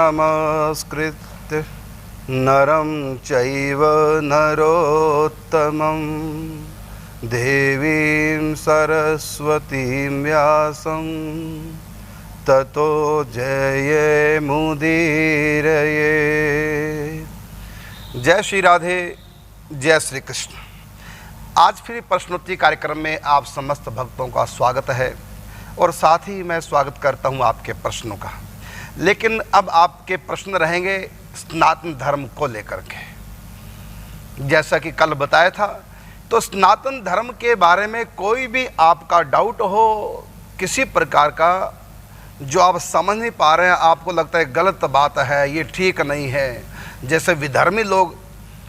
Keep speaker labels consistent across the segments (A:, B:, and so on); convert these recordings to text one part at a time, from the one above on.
A: नमस्कृत्य नरं चैव नरोत्तमं देवीं सरस्वतीं व्यासं ततो जयमुदीरये। जय श्री राधे, जय श्री कृष्ण। आज फिर प्रश्नोत्तरी कार्यक्रम में आप समस्त भक्तों का स्वागत है और साथ ही मैं स्वागत करता हूं आपके प्रश्नों का। लेकिन अब आपके प्रश्न रहेंगे सनातन धर्म को लेकर के। जैसा कि कल बताया था, तो सनातन धर्म के बारे में कोई भी आपका डाउट हो, किसी प्रकार का जो आप समझ नहीं पा रहे हैं, आपको लगता है गलत बात है, ये ठीक नहीं है, जैसे विधर्मी लोग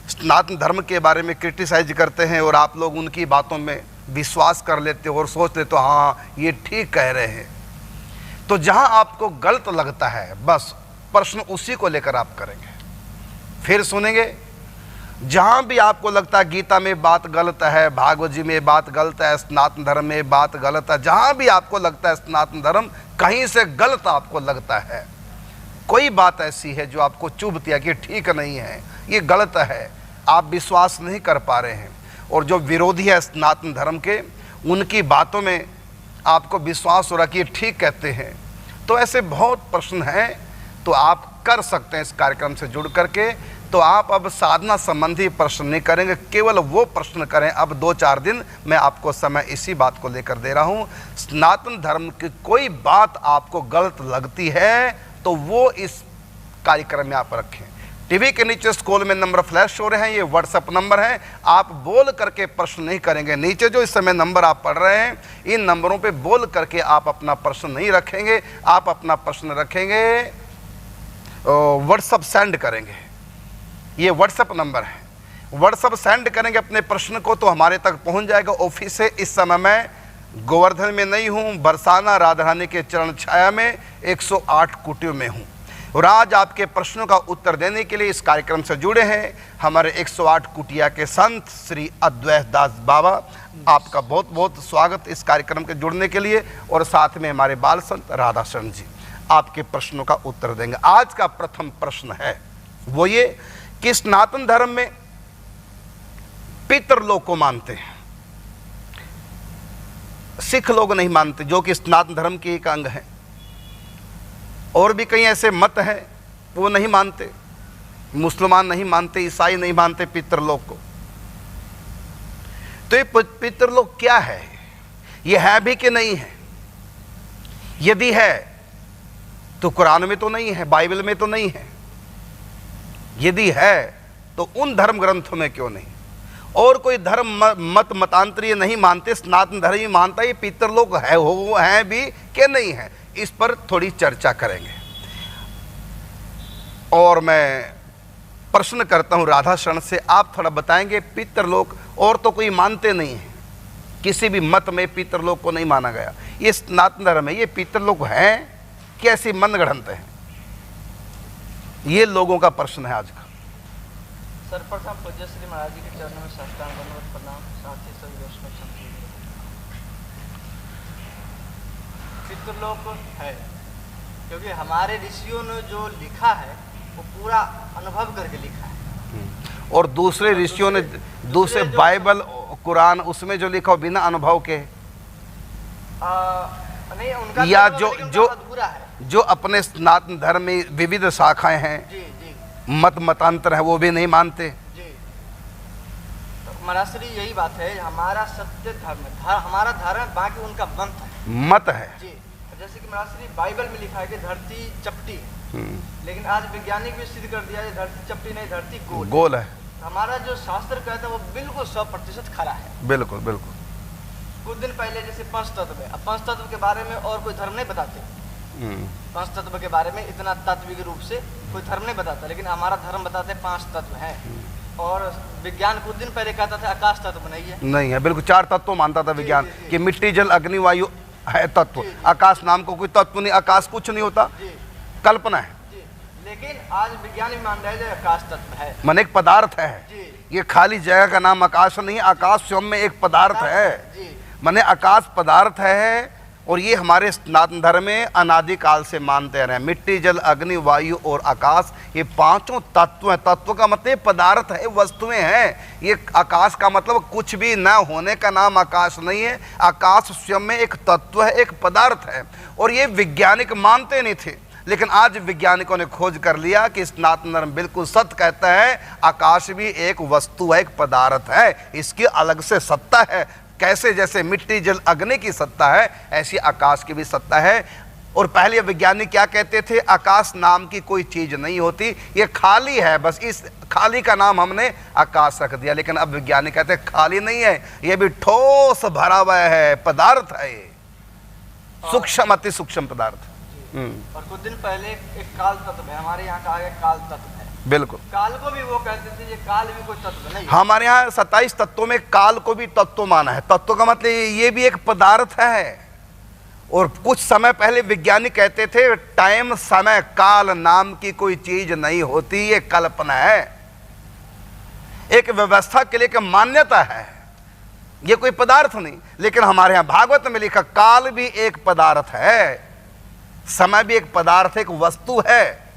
A: सनातन धर्म के बारे में क्रिटिसाइज करते हैं और आप लोग उनकी बातों में विश्वास कर लेते हो और सोच लेते हो हाँ ये ठीक कह रहे हैं, तो जहां आपको गलत लगता है बस प्रश्न उसी को लेकर आप करेंगे। फिर सुनेंगे जहां भी आपको लगता है गीता में बात गलत है, भागवत जी में बात गलत है, सनातन धर्म में बात गलत है, जहां भी आपको लगता है सनातन धर्म कहीं से गलत आपको लगता है, कोई बात ऐसी है जो आपको चुभती है कि ठीक नहीं है, ये गलत है, आप विश्वास नहीं कर पा रहे हैं, और जो विरोधी है सनातन धर्म के उनकी बातों में आपको विश्वास हो रहा कि ये ठीक कहते हैं, तो ऐसे बहुत प्रश्न हैं, तो आप कर सकते हैं इस कार्यक्रम से जुड़ करके। तो आप अब साधना संबंधी प्रश्न नहीं करेंगे, केवल वो प्रश्न करें। अब 2-4 दिन मैं आपको समय इसी बात को लेकर दे रहा हूँ। सनातन धर्म की कोई बात आपको गलत लगती है तो वो इस कार्यक्रम में आप रखें। टीवी के नीचे स्क्रोल में नंबर फ्लैश हो रहे हैं, ये व्हाट्सएप नंबर है। आप बोल करके प्रश्न नहीं करेंगे, नीचे जो इस समय नंबर आप पढ़ रहे हैं इन नंबरों पे बोल करके आप अपना प्रश्न नहीं रखेंगे, आप अपना प्रश्न रखेंगे व्हाट्सएप सेंड करेंगे। ये व्हाट्सएप नंबर है, व्हाट्सएप सेंड करेंगे अपने प्रश्न को तो हमारे तक पहुंच जाएगा। ऑफिस से इस समय मैं गोवर्धन में नहीं हूँ, बरसाना राधा रानी के चरण छाया में 108 कुटियों में हूँ, और आज आपके प्रश्नों का उत्तर देने के लिए इस कार्यक्रम से जुड़े हैं हमारे 108 कुटिया के संत श्री अद्वैत दास बाबा। आपका बहुत बहुत स्वागत इस कार्यक्रम के जुड़ने के लिए, और साथ में हमारे बाल संत राधा शरण जी आपके प्रश्नों का उत्तर देंगे। आज का प्रथम प्रश्न है वो ये कि सनातन धर्म में पितृलोक को मानते हैं, सिख लोग नहीं मानते, जो कि सनातन धर्म के एक अंग है, और भी कई ऐसे मत हैं वो नहीं मानते, मुसलमान नहीं मानते, ईसाई नहीं मानते पितृलोक को। तो ये पितृलोक क्या है, ये है भी कि नहीं है? यदि है तो कुरान में तो नहीं है, बाइबल में तो नहीं है, यदि है तो उन धर्म ग्रंथों में क्यों नहीं? और कोई धर्म मत मतांतरीय नहीं मानते, सनातन धर्म ही मानता है ये पितृलोक है, वो है भी कि नहीं है, इस पर थोड़ी चर्चा करेंगे। और मैं प्रश्न करता हूं राधा शरण से, आप थोड़ा बताएंगे पितृलोक, और तो कोई मानते नहीं है, किसी भी मत में पितृलोक को नहीं माना गया, ये सनातन धर्म है, ये पितृलोक है कि ऐसी मनगढ़ंत है? ये लोगों का प्रश्न है आज का।
B: सर्वप्रथम पूज्य श्री महाराज जी के चरणों में साष्टांग दंडवत प्रणाम, साथ ही सभी वैष्णव संतों। पितृलोक है क्योंकि हमारे ऋषियों ने जो लिखा है वो पूरा अनुभव करके लिखा है,
A: और दूसरे ऋषियों ने दूसरे बाइबल कुरान उसमें जो लिखा हो बिना अनुभव के
B: नहीं, उनका
A: या जो
B: अधूरा है।
A: जो अपने सनातन धर्म में विविध शाखाएं हैं,
B: जी जी,
A: मतांतर है, वो भी नहीं मानते।
B: जी, तो महाराज यही बात है, हमारा सत्य धर्म हमारा धर्म, बाकी उनका मत है। जी, जैसे कि महाराज बाइबल में लिखा है कि धरती चपटी है, लेकिन आज वैज्ञानिक भी सिद्ध कर दिया है धरती चपटी नहीं, धरती गोल है। हमारा जो शास्त्र कहता है वो बिल्कुल 100% खरा है। बिल्कुल बिल्कुल। कुछ दिन पहले जैसे पंच तत्व है, अब पंच तत्व के बारे में और कोई धर्म नहीं बताते, पंच तत्व के बारे में इतना तात्विक रूप से कोई धर्म नहीं बताता, लेकिन हमारा धर्म बताते हैं 5 तत्व हैं। और विज्ञान कुछ दिन पहले कहता था आकाश तत्व नहीं है, बिल्कुल 4 तत्व मानता था विज्ञान कि मिट्टी जल अग्नि वायु है तत्व, आकाश नाम को कोई तत्व नहीं, आकाश कुछ नहीं होता, कल्पना है। लेकिन आज विज्ञान भी मान रहा है आकाश तत्व है, मन एक पदार्थ है, ये खाली जगह का नाम आकाश नहीं, आकाश स्वयं में एक पदार्थ है, माने आकाश पदार्थ है,
A: और ये हमारे सनातन धर्म में अनादिकाल से मानते रहे। मिट्टी, जल, अग्नि, वायु और आकाश, ये पांचों तत्व हैं। तत्व का मतलब पदार्थ है, वस्तुएं हैं। ये आकाश का मतलब कुछ भी न होने का नाम आकाश नहीं है। आकाश स्वयं में एक तत्व है, एक पदार्थ है। और ये वैज्ञानिक मानते नहीं थे, लेकिन आज वैज्ञानिकों ने खोज कर लिया कि सनातन धर्म बिल्कुल सत्य कहता है, आकाश भी एक वस्तु है, एक पदार्थ है, इसकी अलग से सत्ता है। कैसे जैसे मिट्टी, जल, अग्नि की सत्ता है, ऐसी आकाश की भी सत्ता है। और पहले वैज्ञानिक क्या कहते थे, आकाश नाम की कोई चीज नहीं होती, ये खाली है, बस इस खाली का नाम हमने आकाश रख दिया। लेकिन अब वैज्ञानिक कहते हैं खाली नहीं है, ये भी ठोस भरा हुआ है, पदार्थ है, सूक्ष्म, अति सूक्ष्म पदार्थ।
B: और कुछ दिन पहले एक काल तत्व है, हमारे यहाँ कहा गया काल तत्व है।
A: बिल्कुल,
B: काल को भी वो कहते थे, ये काल भी कोई तत्व नहीं है।
A: हमारे यहाँ 27 तत्वों में काल को भी तत्व माना है। तत्व का मतलब ये भी एक पदार्थ है। और कुछ समय पहले वैज्ञानिक कहते थे टाइम, समय, काल नाम की कोई चीज नहीं होती, ये कल्पना है, एक व्यवस्था के लिए एक मान्यता है, ये कोई पदार्थ नहीं। लेकिन हमारे यहाँ भागवत में लिखा काल भी एक पदार्थ है, समय भी एक पदार्थ है, एक वस्तु है।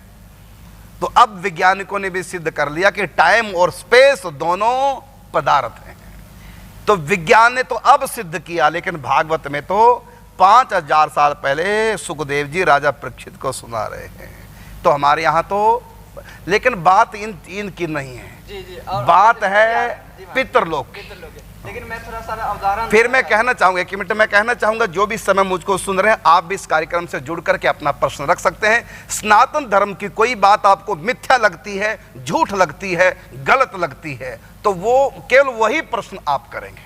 A: तो अब वैज्ञानिकों ने भी सिद्ध कर लिया कि टाइम और स्पेस दोनों पदार्थ हैं। तो विज्ञान ने तो अब सिद्ध किया, लेकिन भागवत में तो 5000 साल पहले सुखदेव जी राजा परीक्षित को सुना रहे हैं। तो हमारे यहाँ तो, लेकिन बात इनकी नहीं है,
B: जी,
A: बात है पितृलोक।
B: लेकिन मैं थोड़ा सा उदाहरण
A: फिर मैं कहना चाहूंगा, एक मिनट मैं कहना चाहूंगा, जो भी समय मुझको सुन रहे हैं, आप भी इस कार्यक्रम से जुड़ करके अपना प्रश्न रख सकते हैं। सनातन धर्म की कोई बात आपको मिथ्या लगती है, झूठ लगती है, गलत लगती है, तो वो केवल वही प्रश्न आप करेंगे।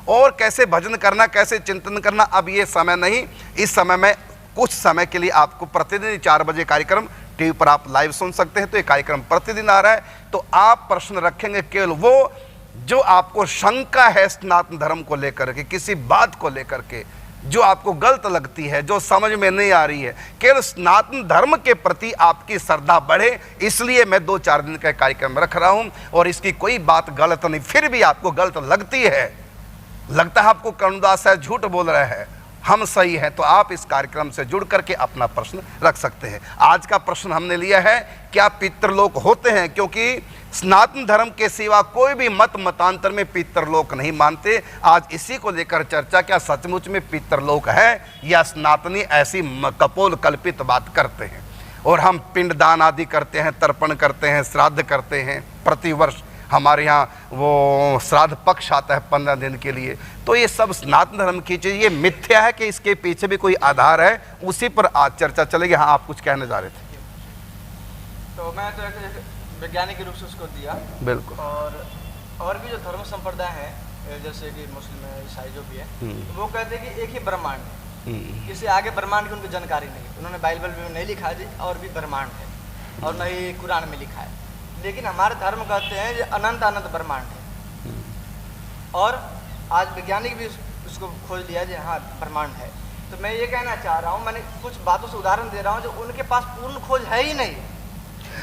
A: और कैसे भजन करना, कैसे चिंतन करना, अब ये समय नहीं। इस समय में कुछ समय के लिए आपको प्रतिदिन 4 बजे कार्यक्रम टीवी पर आप लाइव सुन सकते हैं। तो ये कार्यक्रम प्रतिदिन आ रहा है। तो आप प्रश्न रखेंगे केवल वो जो आपको शंका है सनातन धर्म को लेकर के, किसी बात को लेकर के जो आपको गलत लगती है, जो समझ में नहीं आ रही है। केवल सनातन धर्म के प्रति आपकी श्रद्धा बढ़े, इसलिए मैं 2-4 दिन का कार्यक्रम रख रहा हूं। और इसकी कोई बात गलत नहीं, फिर भी आपको गलत लगती है, लगता है आपको कर्णदास है, झूठ बोल रहा है, हम सही हैं, तो आप इस कार्यक्रम से जुड़ करके अपना प्रश्न रख सकते हैं। आज का प्रश्न हमने लिया है, क्या पितृलोक होते हैं? क्योंकि सनातन धर्म के सिवा कोई भी मतांतर में पितृलोक नहीं मानते। आज इसी को लेकर चर्चा, क्या सचमुच में पितृलोक है या सनातनी ऐसी कपोल कल्पित बात करते हैं? और हम पिंडदान आदि करते हैं, तर्पण करते हैं, श्राद्ध करते हैं, प्रतिवर्ष हमारे यहाँ वो श्राद्ध पक्ष आता है 15 दिन के लिए। तो ये सब सनातन धर्म की चीज़, ये मिथ्या है कि इसके पीछे भी कोई आधार है? उसी पर आज चर्चा चलेगी। हाँ, आप कुछ कहने जा रहे थे।
B: तो मैं तो एक वैज्ञानिक रूप से उसको दिया।
A: बिल्कुल।
B: और भी जो धर्म संप्रदाय हैं, जैसे कि मुस्लिम है, ईसाई जो भी है, वो कहते हैं कि एक ही ब्रह्मांड है, इससे आगे ब्रह्मांड की उनको जानकारी नहीं। उन्होंने बाइबल में नहीं लिखा है और भी ब्रह्मांड है, और न ही कुरान में लिखा है। लेकिन हमारे धर्म कहते हैं ये अनंत अनंत ब्रह्मांड है। और आज वैज्ञानिक भी उसको खोज लिया जी, हाँ ब्रह्मांड है। तो मैं ये कहना चाह रहा हूँ, मैंने कुछ बातों से उदाहरण दे रहा हूँ जो उनके पास पूर्ण खोज है ही नहीं।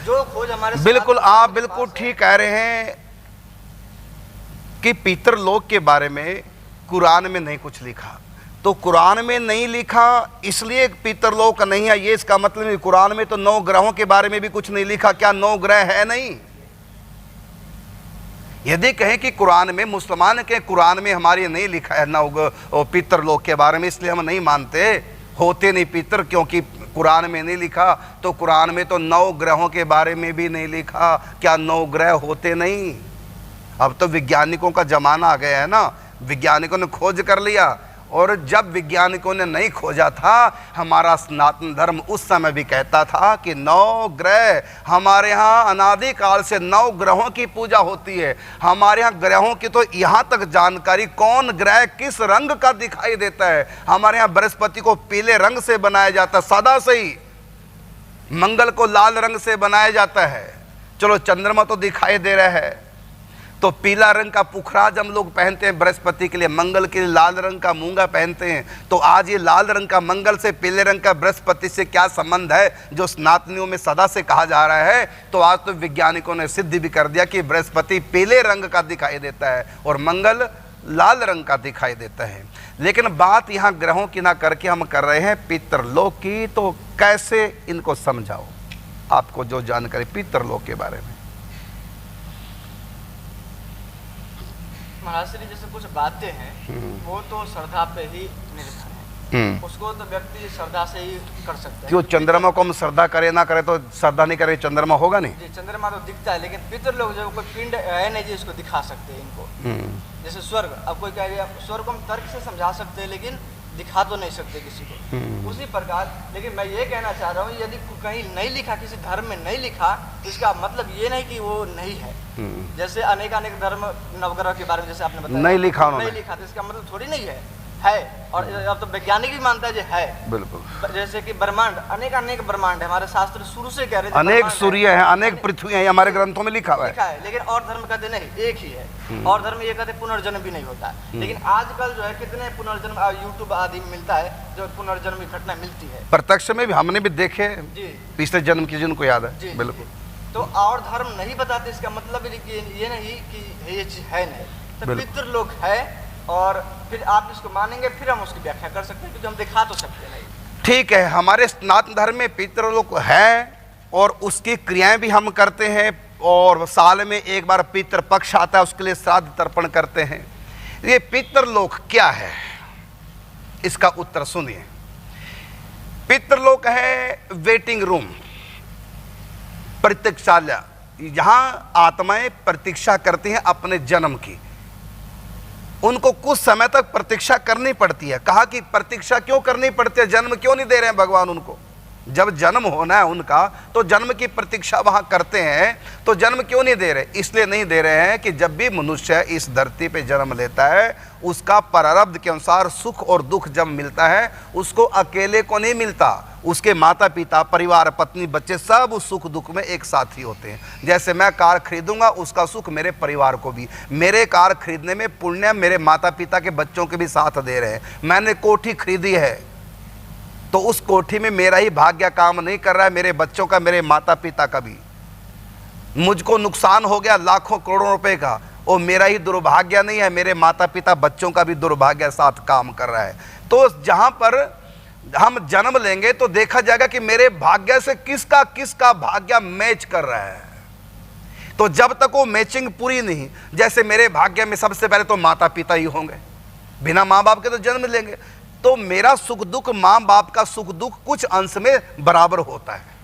B: जो खोज हमारे,
A: बिल्कुल, आप बिल्कुल ठीक कह रहे हैं कि पितृलोक के बारे में कुरान में नहीं कुछ लिखा। तो कुरान में नहीं लिखा इसलिए पितृलोक नहीं है, ये इसका मतलब नहीं। कुरान में तो 9 ग्रहों के बारे में भी कुछ नहीं लिखा। क्या 9 ग्रह है? नहीं। यदि कहें कि कुरान में, मुसलमान के कुरान में हमारे नहीं लिखा है 9 पितृलोक के बारे में, इसलिए हम नहीं मानते, होते नहीं पितृ, क्योंकि कुरान में नहीं लिखा। तो कुरान में तो 9 ग्रहों के बारे में भी नहीं लिखा। क्या 9 ग्रह होते नहीं? अब तो वैज्ञानिकों का जमाना आ गया है ना, वैज्ञानिकों ने खोज कर लिया। और जब वैज्ञानिकों ने नहीं खोजा था, हमारा सनातन धर्म उस समय भी कहता था कि 9 ग्रह, हमारे यहाँ अनादिकाल से 9 ग्रहों की पूजा होती है। हमारे यहाँ ग्रहों की तो यहाँ तक जानकारी, कौन ग्रह किस रंग का दिखाई देता है। हमारे यहाँ बृहस्पति को पीले रंग से बनाया जाता है, सदा से ही। मंगल को लाल रंग से बनाया जाता है। चलो, चंद्रमा तो दिखाई दे रहा है, तो पीला रंग का पुखराज हम लोग पहनते हैं बृहस्पति के लिए, मंगल के लिए लाल रंग का मूंगा पहनते हैं। तो आज ये लाल रंग का मंगल से, पीले रंग का बृहस्पति से क्या संबंध है, जो सनातनियों में सदा से कहा जा रहा है? तो आज तो वैज्ञानिकों ने सिद्ध भी कर दिया कि बृहस्पति पीले रंग का दिखाई देता है और मंगल लाल रंग का दिखाई देता है। लेकिन बात यहाँ ग्रहों की ना करके हम कर रहे हैं पितृलोक की, तो कैसे इनको समझाओ, आपको जो जानकारी पितृलोक के बारे में।
B: महाराज श्री जैसे कुछ बातें हैं वो तो श्रद्धा पे ही निर्भर है, उसको तो व्यक्ति श्रद्धा से ही कर सकता है।
A: क्यों चंद्रमा को हम श्रद्धा करे ना करे तो श्रद्धा नहीं करे चंद्रमा होगा नहीं?
B: जी चंद्रमा तो दिखता है, लेकिन पितृ लोग जो कोई पिंड है नहीं जी इसको दिखा सकते हैं इनको। जैसे स्वर्ग, अब कोई कह रहा है स्वर्ग को हम तर्क से समझा सकते हैं लेकिन दिखा तो नहीं सकते किसी को। उसी प्रकार लेकिन मैं ये कहना चाह रहा हूँ, यदि कहीं नहीं लिखा, किसी धर्म में नहीं लिखा, तो इसका मतलब ये नहीं कि वो नहीं है। जैसे अनेक अनेक धर्म नवग्रह के बारे में जैसे आपने बताया
A: नहीं लिखा
B: तो इसका मतलब थोड़ी नहीं है। और अब तो वैज्ञानिक भी मानता है जो है।
A: बिल्कुल।
B: जैसे कि ब्रह्मांड, अनेक अनेक ब्रह्मांड है, हमारे शास्त्र शुरू से कह रहे हैं
A: अनेक सूर्य हैं, अनेक पृथ्वी हैं, हमारे ग्रंथों में लिखा हुआ
B: है। लेकिन और धर्म कहते नहीं एक ही है, और धर्म ये कहते पुनर्जन्म भी नहीं होता। लेकिन आजकल जो है कितने पुनर्जन्म यूट्यूब आदि में मिलता है, जो पुनर्जन्म की घटना मिलती है
A: प्रत्यक्ष में भी, हमने भी देखे पिछले जन्म की, जिनको याद है। बिल्कुल।
B: तो और धर्म नहीं बताते, इसका मतलब ये नहीं कि ये चीज है नहीं, तो पितृ लोग है, और फिर आप इसको मानेंगे फिर हम उसकी व्याख्या कर सकते हैं, क्योंकि हम दिखा तो सकते नहीं।
A: ठीक है, हमारे सनातन धर्म में पितृलोक है और उसकी क्रियाएं भी हम करते हैं, और साल में एक बार पितृपक्ष आता है, उसके लिए श्राद्ध तर्पण करते हैं। ये पितृलोक क्या है, इसका उत्तर सुनिए। पितृलोक है वेटिंग रूम, प्रतीक्षालय, जहां आत्माएं प्रतीक्षा करती हैं अपने जन्म की। उनको कुछ समय तक प्रतीक्षा करनी पड़ती है। कहा कि प्रतीक्षा क्यों करनी पड़ती है, जन्म क्यों नहीं दे रहे हैं भगवान उनको? जब जन्म होना है उनका तो जन्म की प्रतीक्षा वहां करते हैं, तो जन्म क्यों नहीं दे रहे? इसलिए नहीं दे रहे हैं कि जब भी मनुष्य इस धरती पे जन्म लेता है, उसका प्रारब्ध के अनुसार सुख और दुख जब मिलता है, उसको अकेले को नहीं मिलता, उसके माता पिता, परिवार, पत्नी, बच्चे सब उस सुख दुख में एक साथ ही होते हैं। जैसे मैं कार खरीदूंगा, उसका सुख मेरे परिवार को भी, मेरे कार खरीदने में पुण्य मेरे माता पिता के बच्चों के भी साथ दे रहे हैं। मैंने कोठी खरीदी है तो उस कोठी में मेरा ही भाग्य काम नहीं कर रहा है, मेरे बच्चों का, मेरे माता पिता का भी। मुझको नुकसान हो गया लाखों करोड़ों रुपए का, वो मेरा ही दुर्भाग्य नहीं है, मेरे माता पिता बच्चों का भी दुर्भाग्य साथ काम कर रहा है। तो जहां पर हम जन्म लेंगे तो देखा जाएगा कि मेरे भाग्य से किसका किसका भाग्य मैच कर रहा है। तो जब तक वो मैचिंग पूरी नहीं, जैसे मेरे भाग्य में सबसे पहले तो माता पिता ही होंगे, बिना माँ बाप के तो जन्म लेंगे, तो मेरा सुख दुख, माँ बाप का सुख दुख कुछ अंश में बराबर होता है।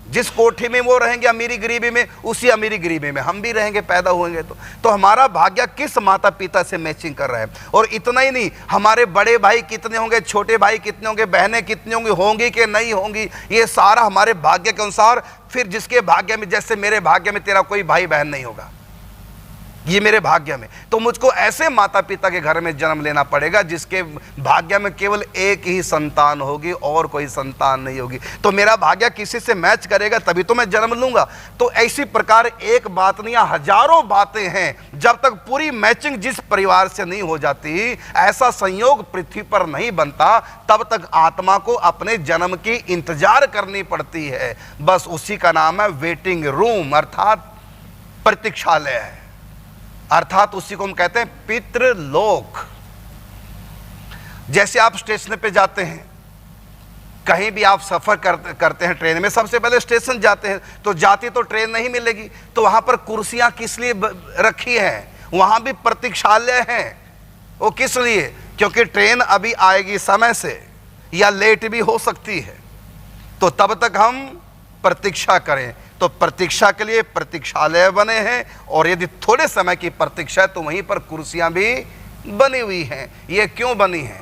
A: जिस कोठी में वो रहेंगे अमीरी गरीबी में, उसी अमीरी गरीबी में हम भी रहेंगे, पैदा होंगे। तो हमारा भाग्य किस माता पिता से मैचिंग कर रहा है। और इतना ही नहीं, हमारे बड़े भाई कितने होंगे, छोटे भाई कितने होंगे, बहनें कितनी होंगी कि नहीं होंगी, ये सारा हमारे भाग्य के अनुसार। फिर जिसके भाग्य में, जैसे मेरे भाग्य में तेरा कोई भाई बहन नहीं होगा, ये मेरे भाग्य में, तो मुझको ऐसे माता पिता के घर में जन्म लेना पड़ेगा जिसके भाग्य में केवल एक ही संतान होगी और कोई संतान नहीं होगी। तो मेरा भाग्य किसी से मैच करेगा तभी तो मैं जन्म लूंगा। तो ऐसी प्रकार एक बात नहीं, हजारों बातें हैं। जब तक पूरी मैचिंग जिस परिवार से नहीं हो जाती, ऐसा संयोग पृथ्वी पर नहीं बनता, तब तक आत्मा को अपने जन्म की इंतजार करनी पड़ती है। बस उसी का नाम है वेटिंग रूम, अर्थात प्रतीक्षालय है, अर्थात उसी को हम कहते हैं पितृलोक। जैसे आप स्टेशन पे जाते हैं, कहीं भी आप सफर करते हैं ट्रेन में, सबसे पहले स्टेशन जाते हैं, तो जाती तो ट्रेन नहीं मिलेगी, तो वहां पर कुर्सियां किस लिए रखी हैं? वहां भी प्रतीक्षालय है। वो किस लिए? क्योंकि ट्रेन अभी आएगी समय से, या लेट भी हो सकती है, तो तब तक हम प्रतीक्षा करें। तो प्रतीक्षा के लिए प्रतीक्षालय बने हैं, और यदि थोड़े समय की प्रतीक्षा है तो वहीं पर कुर्सियां भी बनी हुई हैं। ये क्यों बनी हैं?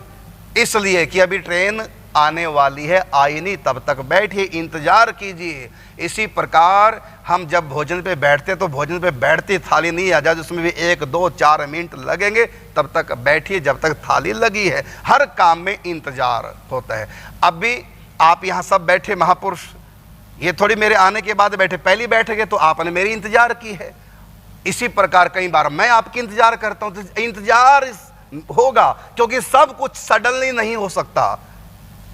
A: इसलिए कि अभी ट्रेन आने वाली है, आई नहीं, तब तक बैठिए, इंतजार कीजिए। इसी प्रकार हम जब भोजन पे बैठते तो भोजन पे बैठती थाली नहीं आ जाए, उसमें भी 1, 2, 4 मिनट लगेंगे, तब तक बैठिए जब तक थाली लगी है। हर काम में इंतजार होता है। अब भी आप यहाँ सब बैठे महापुरुष, ये थोड़ी मेरे आने के बाद बैठे, पहली बैठ गए तो आपने मेरी इंतजार की है। इसी प्रकार कई बार मैं आपकी इंतजार करता हूं, तो इंतजार होगा, क्योंकि सब कुछ सडनली नहीं हो सकता,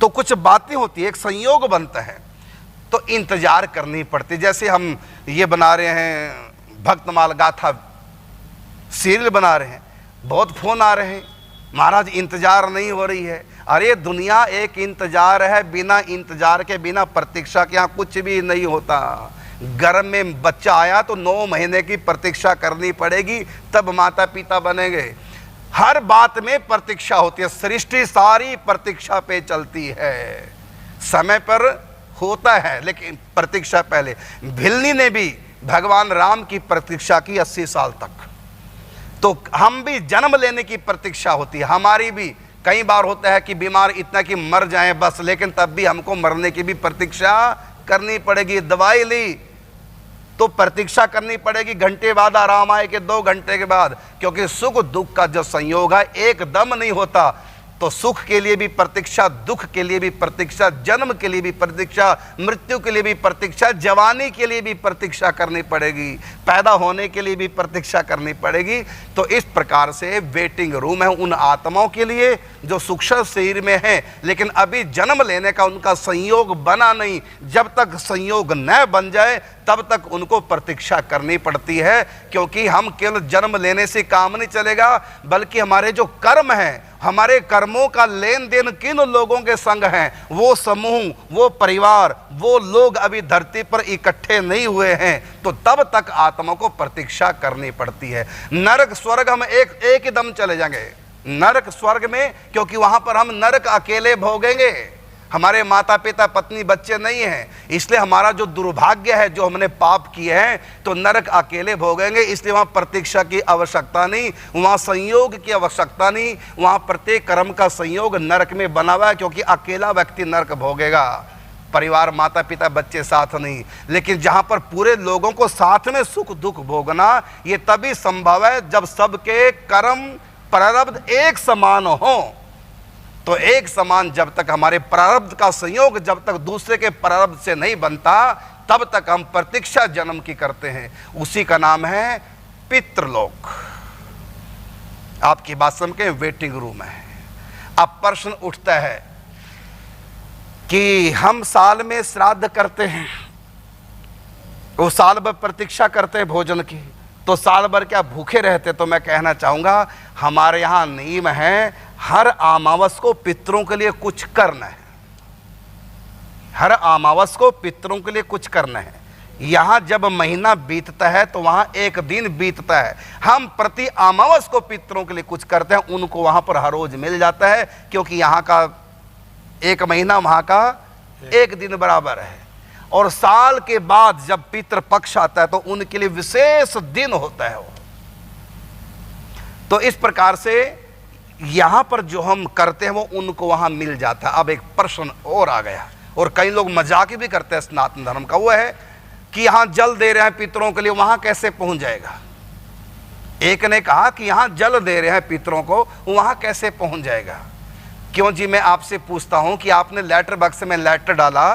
A: तो कुछ बातें होती है, एक संयोग बनता है, तो इंतजार करनी पड़ती। जैसे हम ये बना रहे हैं भक्तमाल गाथा सीरियल बना रहे हैं, बहुत फ़ोन आ रहे हैं, महाराज इंतज़ार नहीं हो रही है। अरे दुनिया एक इंतज़ार है, बिना इंतज़ार के, बिना प्रतीक्षा के यहाँ कुछ भी नहीं होता। गर्भ में बच्चा आया तो 9 महीने की प्रतीक्षा करनी पड़ेगी, तब माता पिता बनेंगे। हर बात में प्रतीक्षा होती है, सृष्टि सारी प्रतीक्षा पे चलती है। समय पर होता है लेकिन प्रतीक्षा पहले। भिल्ली ने भी भगवान राम की प्रतीक्षा की 80 साल तक। तो हम भी जन्म लेने की प्रतीक्षा होती है हमारी भी। कई बार होता है कि बीमार इतना कि मर जाएं बस, लेकिन तब भी हमको मरने की भी प्रतीक्षा करनी पड़ेगी। दवाई ली तो प्रतीक्षा करनी पड़ेगी, घंटे बाद आराम आए कि 2 घंटे के बाद, क्योंकि सुख दुख का जो संयोग है एकदम नहीं होता। तो सुख के लिए भी प्रतीक्षा, दुख के लिए भी प्रतीक्षा, जन्म के लिए भी प्रतीक्षा, मृत्यु के लिए भी प्रतीक्षा, जवानी के लिए भी प्रतीक्षा करनी पड़ेगी, पैदा होने के लिए भी प्रतीक्षा करनी पड़ेगी। तो इस प्रकार से वेटिंग रूम है उन आत्माओं के लिए जो सूक्ष्म शरीर में है लेकिन अभी जन्म लेने का उनका संयोग बना नहीं। जब तक संयोग न बन जाए तब तक उनको प्रतीक्षा करनी पड़ती है, क्योंकि हम केवल जन्म लेने से काम नहीं चलेगा, बल्कि हमारे जो कर्म हैं, हमारे कर्मों का लेन देन किन लोगों के संग हैं, वो समूह, वो परिवार, वो लोग अभी धरती पर इकट्ठे नहीं हुए हैं, तो तब तक आत्मा को प्रतीक्षा करनी पड़ती है। नरक स्वर्ग हम एक ही दम चले जाएंगे नरक स्वर्ग में, क्योंकि वहां पर हम नरक अकेले भोगेंगे, हमारे माता पिता पत्नी बच्चे नहीं हैं। इसलिए हमारा जो दुर्भाग्य है, जो हमने पाप किए हैं, तो नरक अकेले भोगेंगे। इसलिए वहाँ प्रतीक्षा की आवश्यकता नहीं, वहाँ संयोग की आवश्यकता नहीं, वहाँ प्रत्येक कर्म का संयोग नरक में बना हुआ है, क्योंकि अकेला व्यक्ति नरक भोगेगा, परिवार माता पिता बच्चे साथ नहीं। लेकिन जहाँ पर पूरे लोगों को साथ में सुख दुख भोगना, ये तभी संभव है जब सबके कर्म प्रारब्ध एक समान हो। तो एक समान जब तक हमारे प्रारब्ध का संयोग जब तक दूसरे के प्रारब्ध से नहीं बनता, तब तक हम प्रतीक्षा जन्म की करते हैं। उसी का नाम है पितृलोक। आपकी बात समझ के वेटिंग रूम है। अब प्रश्न उठता है कि हम साल में श्राद्ध करते हैं, वो साल भर प्रतीक्षा करते हैं भोजन की, तो साल भर क्या भूखे रहते? तो मैं कहना चाहूँगा हमारे यहाँ नियम है, हर अमावस को पितरों के लिए कुछ करना है। हर अमावस को पितरों के लिए कुछ करना है। यहाँ जब महीना बीतता है तो वहाँ एक दिन बीतता है। हम प्रति अमावस को पितरों के लिए कुछ करते हैं, उनको वहाँ पर हर रोज मिल जाता है, क्योंकि यहाँ का एक महीना वहाँ का एक दिन बराबर है। और साल के बाद जब पितृ पक्ष आता है तो उनके लिए विशेष दिन होता है वो। तो इस प्रकार से यहाँ पर जो हम करते हैं वो उनको वहाँ मिल जाता है। अब एक प्रश्न और आ गया, और कई लोग मजाक भी करते हैं सनातन धर्म का, वो है कि यहाँ जल दे रहे हैं पितरों के लिए, वहाँ कैसे पहुँच जाएगा? एक ने कहा कि यहाँ जल दे रहे हैं पितरों को, वहाँ कैसे पहुँच जाएगा? क्यों जी, मैं आपसे पूछता हूँ कि आपने लेटर बक्स में लेटर डाला,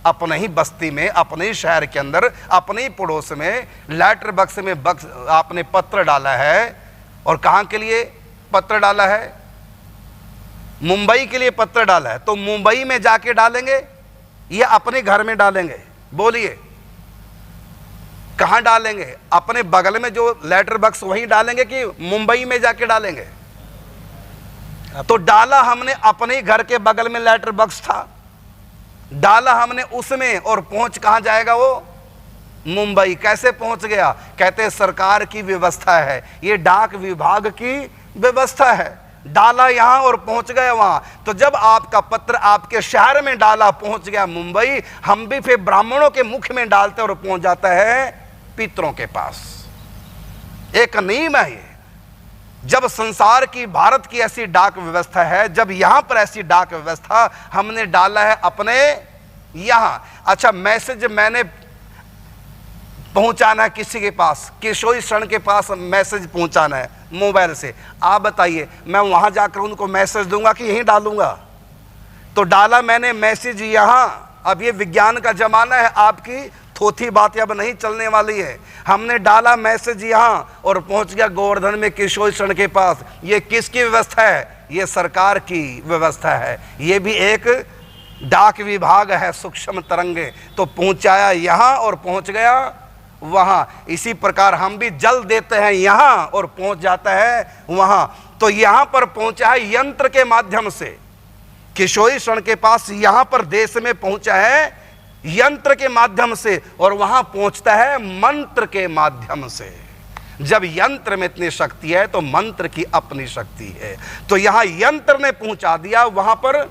A: अपने ही बस्ती में, अपने ही शहर के अंदर, अपने ही पड़ोस में लेटर बक्स में आपने पत्र डाला है, और कहाँ के लिए पत्र डाला है? मुंबई के लिए पत्र डाला है। तो मुंबई में जाके डालेंगे या अपने घर में डालेंगे? बोलिए, कहाँ डालेंगे? अपने बगल में जो लेटर बक्स वहीं डालेंगे कि मुंबई में जाके डालेंगे? तो डाला हमने अपने घर के बगल में लेटर बक्स था, डाला हमने उसमें, और पहुंच कहाँ जाएगा वो? मुंबई। कैसे पहुंच गया? कहते हैं सरकार की व्यवस्था है, ये डाक विभाग की व्यवस्था है। डाला यहाँ और पहुंच गया वहां। तो जब आपका पत्र आपके शहर में डाला, पहुंच गया मुंबई, हम भी फिर ब्राह्मणों के मुख में डालते और पहुंच जाता है पितरों के पास। एक नियम है ये। जब संसार की, भारत की ऐसी डाक व्यवस्था है, जब यहां पर ऐसी डाक व्यवस्था हमने डाला है अपने यहां। अच्छा, मैसेज मैंने पहुंचाना है किसी के पास, किशोरी शरण के पास मैसेज पहुंचाना है मोबाइल से, आप बताइए मैं वहां जाकर उनको मैसेज दूंगा कि यहीं डालूंगा? तो डाला मैंने मैसेज यहां। अब ये विज्ञान का जमाना है, आपकी थोथी बातें अब नहीं चलने वाली है। हमने डाला मैसेज यहां और पहुंच गया गोवर्धन में किशोरी शरण के पास। ये किसकी व्यवस्था है? ये सरकार की व्यवस्था है। ये भी एक डाक विभाग है, सूक्ष्म तरंगे। तो पहुंचाया यहां और पहुंच गया वहां। इसी प्रकार हम भी जल देते हैं यहां और पहुंच जाता है वहां। तो यहां पर पहुंचा है यंत्र के माध्यम से, किशोरी शरण के पास यहां पर देश में पहुंचा है यंत्र के माध्यम से, और वहां पहुंचता है मंत्र के माध्यम से। जब यंत्र में इतनी शक्ति है तो मंत्र की अपनी शक्ति है। तो यहां यंत्र ने पहुंचा दिया, वहां पर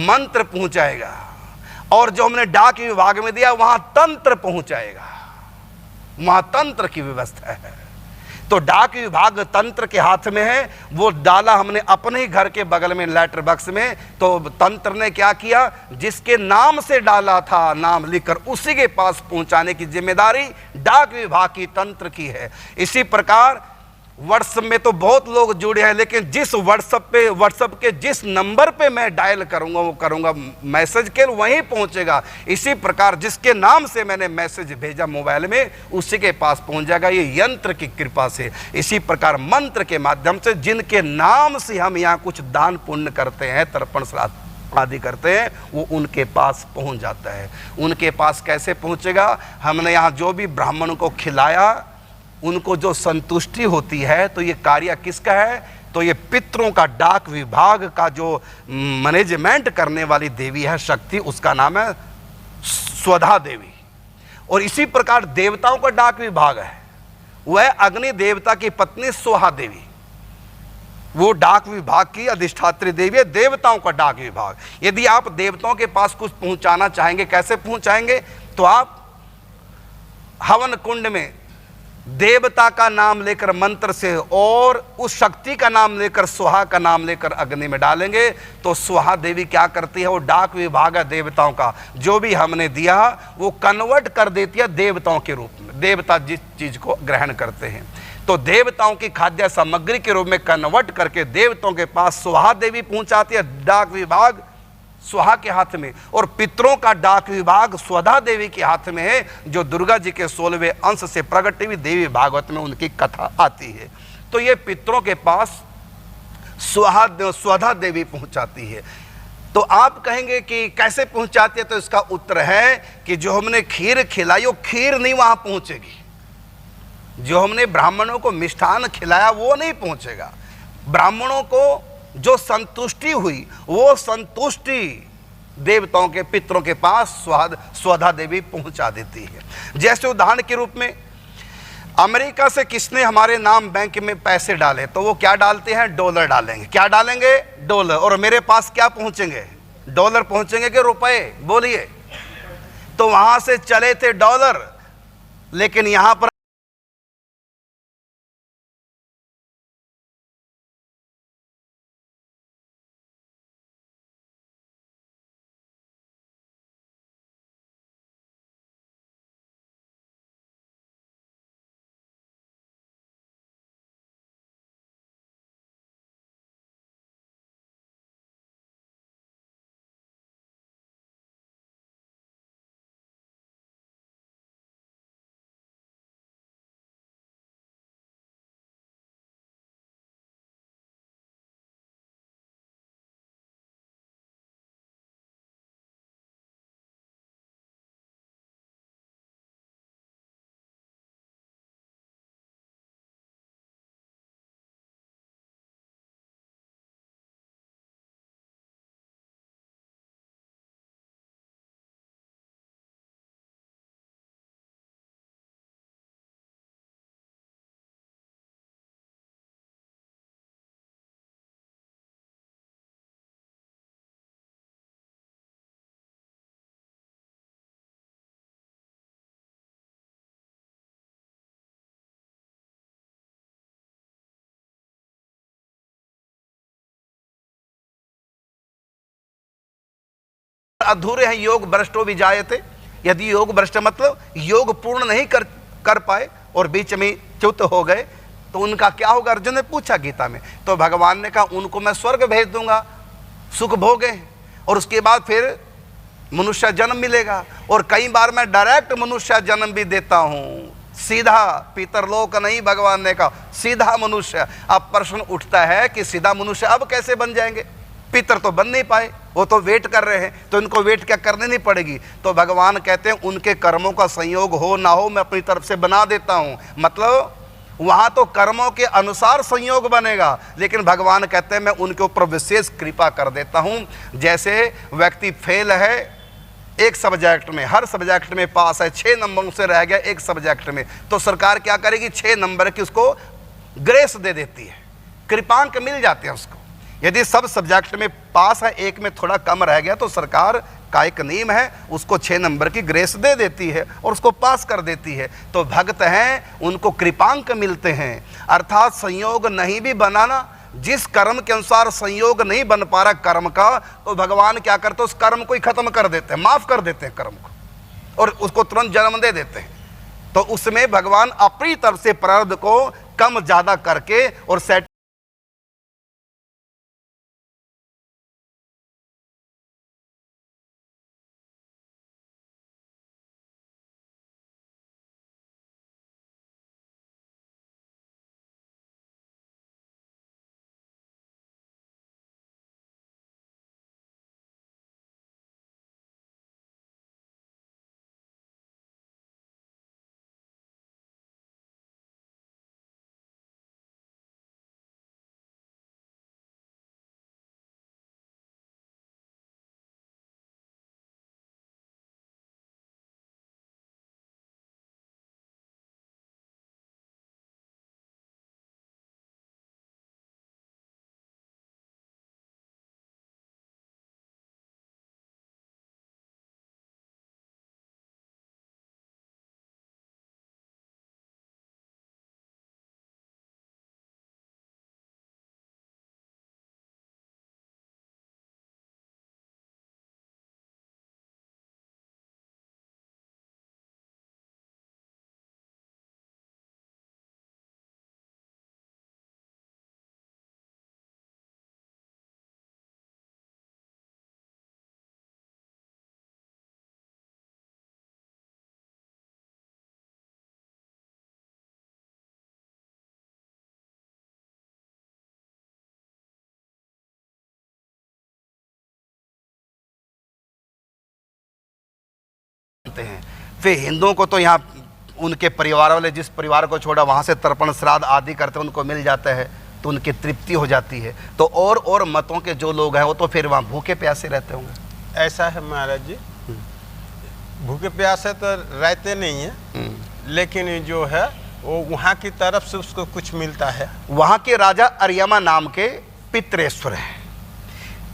A: मंत्र पहुंचाएगा। और जो हमने डाक विभाग में दिया वहां तंत्र पहुंचाएगा, वहां तंत्र की व्यवस्था है। तो डाक विभाग तंत्र के हाथ में है। वो डाला हमने अपने ही घर के बगल में लेटर बॉक्स में। तो तंत्र ने क्या किया, जिसके नाम से डाला था नाम लिखकर उसी के पास पहुंचाने की जिम्मेदारी डाक विभाग की, तंत्र की है। इसी प्रकार व्हाट्सएप में तो बहुत लोग जुड़े हैं, लेकिन जिस व्हाट्सएप के जिस नंबर पे मैं डायल करूंगा वो करूंगा मैसेज के वहीं पहुंचेगा। इसी प्रकार जिसके नाम से मैंने मैसेज भेजा मोबाइल में उसी के पास पहुंच जाएगा, ये यंत्र की कृपा से। इसी प्रकार मंत्र के माध्यम से जिनके नाम से हम यहाँ कुछ दान पुण्य करते हैं, तर्पण श्राद्ध आदि करते हैं, वो उनके पास पहुंच जाता है। उनके पास कैसे पहुंचेगा, हमने यहाँ जो भी ब्राह्मणों को खिलाया उनको जो संतुष्टि होती है, तो ये कार्य किसका है, तो ये पितरों का डाक विभाग का जो मैनेजमेंट करने वाली देवी है शक्ति, उसका नाम है स्वधा देवी। और इसी प्रकार देवताओं का डाक विभाग है, वह अग्नि देवता की पत्नी सोहा देवी, वो डाक विभाग की अधिष्ठात्री देवी है। देवताओं का डाक विभाग, यदि आप देवताओं के पास कुछ पहुंचाना चाहेंगे, कैसे पहुंचाएंगे, तो आप हवन कुंड में देवता का नाम लेकर मंत्र से और उस शक्ति का नाम लेकर, सुहा का नाम लेकर अग्नि में डालेंगे। तो सुहा देवी क्या करती है, वो डाक विभाग है देवताओं का, जो भी हमने दिया वो कन्वर्ट कर देती है देवताओं के रूप में। देवता जिस चीज को ग्रहण करते हैं तो देवताओं की खाद्य सामग्री के रूप में कन्वर्ट करके देवताओं के पास सुहा देवी पहुंचाती है, डाक विभाग सुहा के हाथ में। और पितरों का डाक विभाग स्वधा देवी के हाथ में है, जो दुर्गा जी के 16वें अंश से प्रकट हुई देवी भागवत में उनकी कथा आती है। तो ये पितरों के पास स्वधा देवी पहुंचाती है। तो आप कहेंगे कि कैसे पहुंचाती है, तो इसका उत्तर है कि जो हमने खीर खिलाई वो खीर नहीं वहां पहुंचेगी, जो हमने ब्राह्मणों को मिष्ठान खिलाया वो नहीं पहुंचेगा। ब्राह्मणों को जो संतुष्टि हुई वो संतुष्टि देवताओं के पितरों के पास स्वधा देवी पहुंचा देती है। जैसे उदाहरण के रूप में अमेरिका से किसने हमारे नाम बैंक में पैसे डाले, तो वो क्या डालते हैं, डॉलर डालेंगे। क्या डालेंगे, डॉलर। और मेरे पास क्या पहुंचेंगे, डॉलर पहुंचेंगे कि रुपए, बोलिए। तो वहां से चले थे डॉलर, लेकिन यहां पर अधूरे हैं, योग भ्रष्टो भी जाए थे। यदि योग भ्रष्ट मतलब योग पूर्ण नहीं कर पाए और बीच में च्युत हो गए तो उनका क्या होगा, अर्जुन ने पूछा गीता में। तो भगवान ने कहा उनको मैं स्वर्ग भेज दूंगा, सुख भोगे, और उसके बाद फिर मनुष्य जन्म मिलेगा। और कई बार मैं डायरेक्ट मनुष्य जन्म भी देता हूं, सीधा, पितरलोक नहीं, भगवान ने कहा सीधा मनुष्य। अब प्रश्न उठता है कि सीधा मनुष्य अब कैसे बन जाएंगे, पितर तो बन नहीं पाए, वो तो वेट कर रहे हैं, तो इनको वेट क्या करनी नहीं पड़ेगी। तो भगवान कहते हैं उनके कर्मों का संयोग हो ना हो मैं अपनी तरफ से बना देता हूँ। मतलब वहाँ तो कर्मों के अनुसार संयोग बनेगा, लेकिन भगवान कहते हैं मैं उनके ऊपर विशेष कृपा कर देता हूँ। जैसे व्यक्ति फेल है एक सब्जेक्ट में, हर सब्जेक्ट में पास है, 6 नंबरों से रह गया एक सब्जेक्ट में, तो सरकार क्या करेगी, 6 नंबर की उसको ग्रेस दे देती है, कृपांक मिल जाते हैं उसको। यदि सब सब्जेक्ट में पास है, एक में थोड़ा कम रह गया, तो सरकार का एक नियम है, उसको 6 नंबर की ग्रेस दे देती है और उसको पास कर देती है। तो भक्त हैं उनको कृपांक मिलते हैं, अर्थात संयोग नहीं भी बनाना, जिस कर्म के अनुसार संयोग नहीं बन पा रहा कर्म का, तो भगवान क्या करते हैं उस कर्म को ही खत्म कर देते हैं, माफ कर देते हैं कर्म को और उसको तुरंत जन्म दे देते हैं। तो उसमें भगवान अपनी तरफ से प्रारब्ध को कम ज्यादा करके और सेट हैं। फिर हिंदुओं को तो यहाँ उनके परिवार वाले जिस परिवार को छोड़ा वहाँ से तर्पण श्राद्ध आदि करते हैं, उनको मिल जाता है तो उनकी तृप्ति हो जाती है। तो और मतों के जो लोग हैं वो तो फिर वहाँ भूखे प्यासे रहते होंगे।
C: ऐसा है महाराज जी, भूखे प्यासे तो रहते नहीं है, लेकिन जो है वो वहाँ की तरफ से उसको कुछ मिलता है।
A: वहाँ के राजा अर्यमा नाम के पितरेश्वर हैं,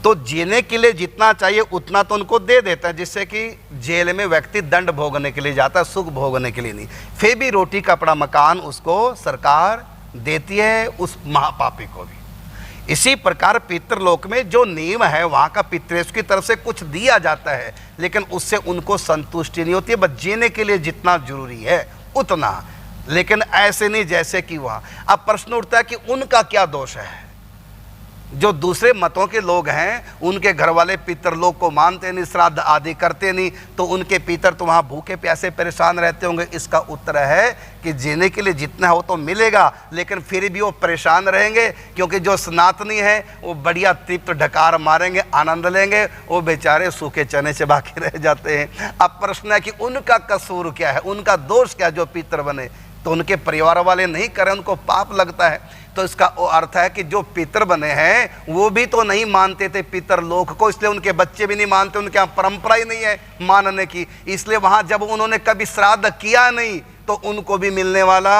A: तो जीने के लिए जितना चाहिए उतना तो उनको दे देता है, जिससे कि जेल में व्यक्ति दंड भोगने के लिए जाता है, सुख भोगने के लिए नहीं। फिर भी रोटी कपड़ा मकान उसको सरकार देती है, उस महापापी को भी। इसी प्रकार पितृलोक में जो नियम है वहाँ का पितृेश की तरफ से कुछ दिया जाता है, लेकिन उससे उनको संतुष्टि नहीं होती है, बस जीने के लिए जितना जरूरी है उतना, लेकिन ऐसे नहीं जैसे कि वहाँ। अब प्रश्न उठता है कि उनका क्या दोष है। जो दूसरे मतों के लोग हैं उनके घर वाले पितरलोक को मानते नहीं, श्राद्ध आदि करते नहीं, तो उनके पितर तो वहाँ भूखे प्यासे परेशान रहते होंगे। इसका उत्तर है कि जीने के लिए जितना हो तो मिलेगा, लेकिन फिर भी वो परेशान रहेंगे, क्योंकि जो सनातनी है वो बढ़िया तृप्त ढकार मारेंगे, आनंद लेंगे, वो बेचारे सूखे चने से बाकी रह जाते हैं। अब प्रश्न है कि उनका कसूर क्या है, उनका दोष क्या है जो पितर बने। तो उनके परिवार वाले नहीं करें, उनको पाप लगता है। तो इसका अर्थ है कि जो पितर बने हैं वो भी तो नहीं मानते थे पितरलोक को, इसलिए उनके बच्चे भी नहीं मानते, उनके यहाँ परंपरा ही नहीं है मानने की। इसलिए वहाँ जब उन्होंने कभी श्राद्ध किया नहीं तो उनको भी मिलने वाला